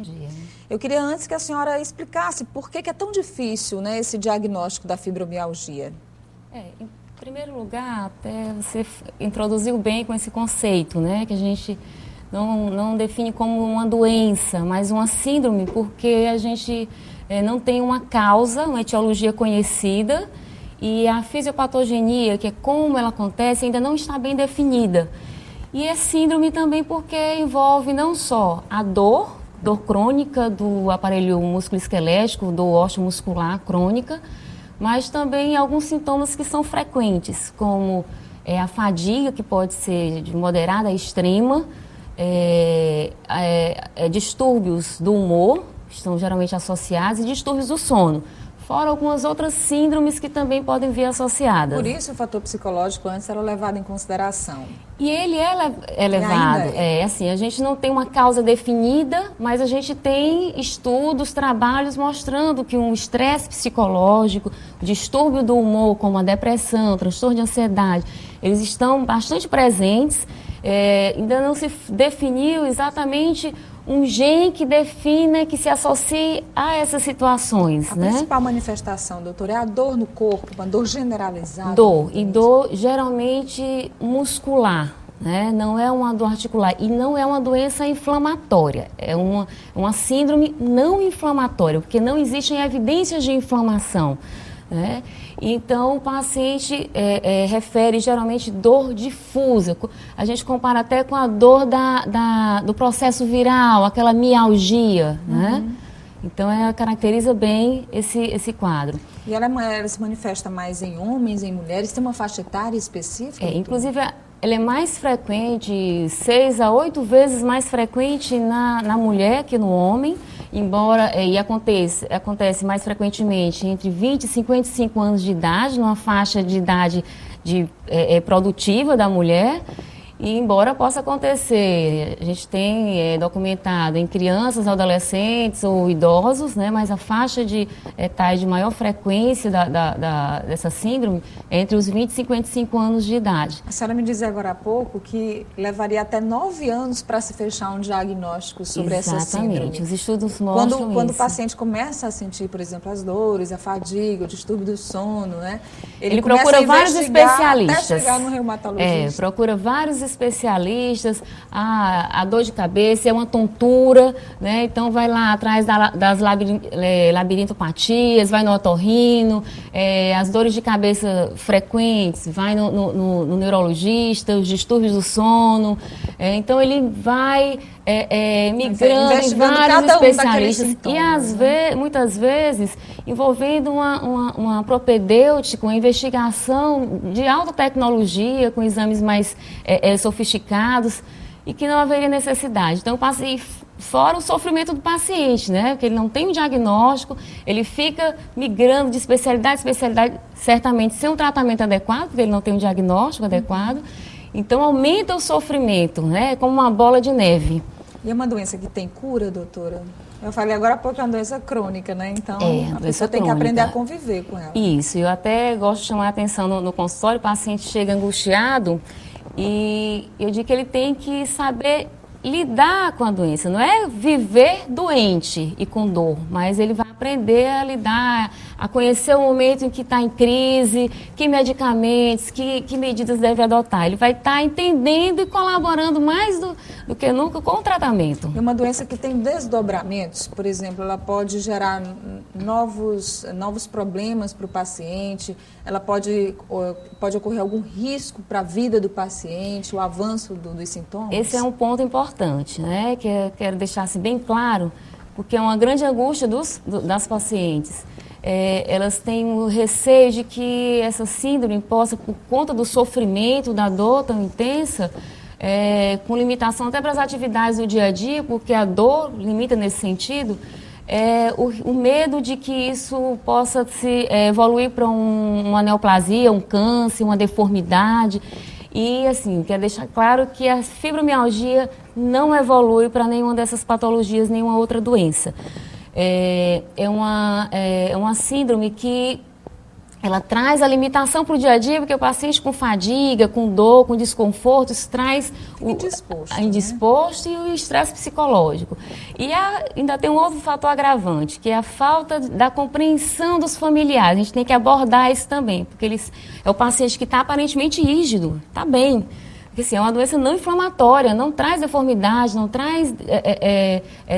dia. Eu queria antes que a senhora explicasse por que é tão difícil, né, esse diagnóstico da fibromialgia. Em primeiro lugar, até você introduziu bem com esse conceito, né, que a gente não define como uma doença, mas uma síndrome, porque a gente não tem uma causa, uma etiologia conhecida, e a fisiopatogenia, que é como ela acontece, ainda não está bem definida. E é síndrome também porque envolve não só a dor crônica do aparelho músculo-esquelético, dor osteomuscular crônica, mas também alguns sintomas que são frequentes, como a fadiga, que pode ser de moderada a extrema, distúrbios do humor, que estão geralmente associados, e distúrbios do sono. Fora algumas outras síndromes que também podem vir associadas. Por isso o fator psicológico antes era levado em consideração. E ele é levado. Assim, a gente não tem uma causa definida, mas a gente tem estudos, trabalhos mostrando que um estresse psicológico, distúrbio do humor, como a depressão, transtorno de ansiedade, eles estão bastante presentes. Ainda não se definiu exatamente um gene que defina, que se associe a essas situações. A principal manifestação, doutora, é a dor no corpo, uma dor generalizada? Dor geralmente muscular, né? Não é uma dor articular e não é uma doença inflamatória, é uma síndrome não inflamatória, porque não existem evidências de inflamação, né? Então, o paciente refere geralmente dor difusa. A gente compara até com a dor do processo viral, aquela mialgia, né? Então, caracteriza bem esse quadro. E ela se manifesta mais em homens, em mulheres? Tem uma faixa etária específica? Inclusive, ela é mais frequente, 6 a 8 vezes mais frequente na mulher que no homem, embora acontece mais frequentemente entre 20 e 55 anos de idade, numa faixa de idade produtiva da mulher. E embora possa acontecer, a gente tem documentado em crianças, adolescentes ou idosos, né, mas a faixa de etária de maior frequência dessa síndrome é entre os 20 e 55 anos de idade. A senhora me dizia agora há pouco que levaria até 9 anos para se fechar um diagnóstico sobre essa síndrome. Exatamente, os estudos mostram quando isso. o paciente começa a sentir, por exemplo, as dores, a fadiga, o distúrbio do sono, né? Ele procura vários especialistas. Até chegar no reumatologista. Procura vários especialistas, a dor de cabeça é uma tontura, né? Então vai lá atrás das labirintopatias, vai no otorrino, as dores de cabeça frequentes, vai no neurologista, os distúrbios do sono, então ele vai migrando em vários especialistas e muitas vezes envolvendo uma propedêutica, uma investigação de alta tecnologia, com exames mais sofisticados e que não haveria necessidade. Então, fora o sofrimento do paciente, né? Porque ele não tem um diagnóstico, ele fica migrando de especialidade em especialidade, certamente sem um tratamento adequado, porque ele não tem um diagnóstico adequado. Então, aumenta o sofrimento, né? Como uma bola de neve. E é uma doença que tem cura, doutora? Eu falei agora há pouco que é uma doença crônica, né? Então, a pessoa tem que aprender a conviver com ela. Isso, eu até gosto de chamar a atenção no consultório, o paciente chega angustiado e eu digo que ele tem que saber lidar com a doença, não é viver doente e com dor, mas ele vai aprender a lidar, a conhecer o momento em que está em crise, que medicamentos, que medidas deve adotar. Ele vai estar entendendo e colaborando mais do que nunca com o tratamento. É uma doença que tem desdobramentos, por exemplo, ela pode gerar novos problemas para o paciente, ela pode ocorrer algum risco para a vida do paciente, o avanço dos sintomas? Esse é um ponto importante, né, que eu quero deixar assim, bem claro, porque é uma grande angústia das pacientes. Elas têm o receio de que essa síndrome possa, por conta do sofrimento, da dor tão intensa, com limitação até para as atividades do dia a dia, porque a dor limita nesse sentido, o medo de que isso possa se evoluir para uma neoplasia, um câncer, uma deformidade. E, assim, quero deixar claro que a fibromialgia não evolui para nenhuma dessas patologias, nenhuma outra doença. É uma síndrome que ela traz a limitação para o dia a dia, porque o paciente com fadiga, com dor, com desconforto, isso traz indisposto, né? E o estresse psicológico. E ainda tem um outro fator agravante, que é a falta da compreensão dos familiares. A gente tem que abordar isso também, porque é o paciente que está aparentemente rígido, está bem. Porque assim, é uma doença não inflamatória, não traz deformidade, não traz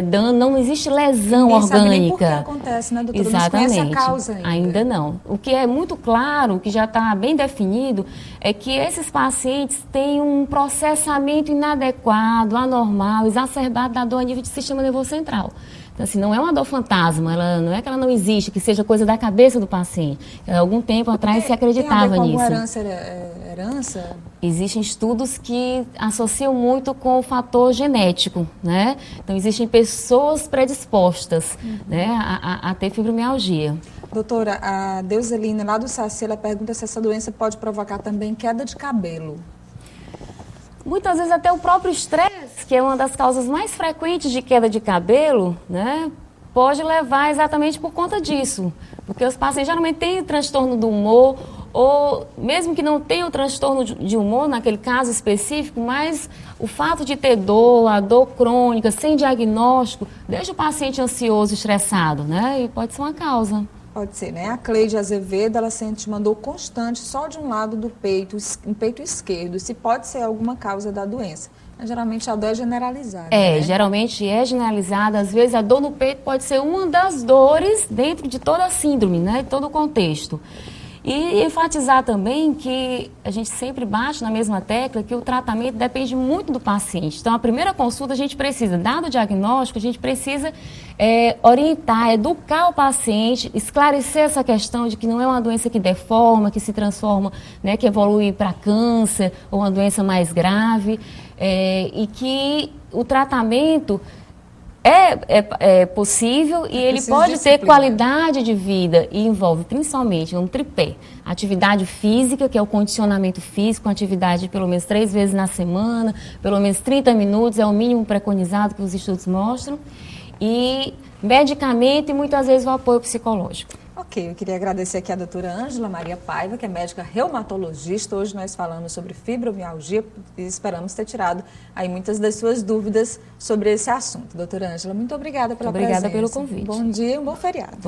dano, não existe lesão orgânica. Sabe nem por que acontece, né, doutora? Exatamente. Não se conhece a causa ainda não. O que é muito claro, o que já está bem definido, é que esses pacientes têm um processamento inadequado, anormal, exacerbado da dor a nível do sistema nervoso central. Então, assim, não é uma dor fantasma, não é que ela não existe, que seja coisa da cabeça do paciente. Há algum tempo atrás se acreditava tem a ver nisso. Com herança? Existem estudos que associam muito com o fator genético, né? Então, existem pessoas predispostas, né, a ter fibromialgia. Doutora, a Deuselina, lá do Saci, ela pergunta se essa doença pode provocar também queda de cabelo. Muitas vezes até o próprio estresse, que é uma das causas mais frequentes de queda de cabelo, né, pode levar exatamente por conta disso. Porque os pacientes geralmente têm transtorno do humor, ou mesmo que não tenham transtorno de humor naquele caso específico, mas o fato de ter dor, a dor crônica, sem diagnóstico, deixa o paciente ansioso, estressado, né, e pode ser uma causa. Pode ser, né? A Cleide Azevedo, ela sente uma dor constante só de um lado do peito, no peito esquerdo. Se pode ser alguma causa da doença. Mas, geralmente a dor é generalizada. Né? Geralmente é generalizada. Às vezes a dor no peito pode ser uma das dores dentro de toda a síndrome, né? De todo o contexto. E enfatizar também que a gente sempre bate na mesma tecla que o tratamento depende muito do paciente. Então, a primeira consulta a gente precisa, dado o diagnóstico, a gente precisa orientar, educar o paciente, esclarecer essa questão de que não é uma doença que deforma, que se transforma, né, que evolui para câncer ou uma doença mais grave, e que o tratamento é possível e ele pode ter qualidade de vida e envolve principalmente um tripé. Atividade física, que é o condicionamento físico, atividade de pelo menos 3 vezes na semana, pelo menos 30 minutos, é o mínimo preconizado que os estudos mostram. E medicamento e muitas vezes o apoio psicológico. Ok, eu queria agradecer aqui a doutora Ângela Maria Paiva, que é médica reumatologista. Hoje nós falamos sobre fibromialgia e esperamos ter tirado aí muitas das suas dúvidas sobre esse assunto. Doutora Ângela, muito obrigada pela presença. Obrigada pelo convite. Bom dia e um bom feriado.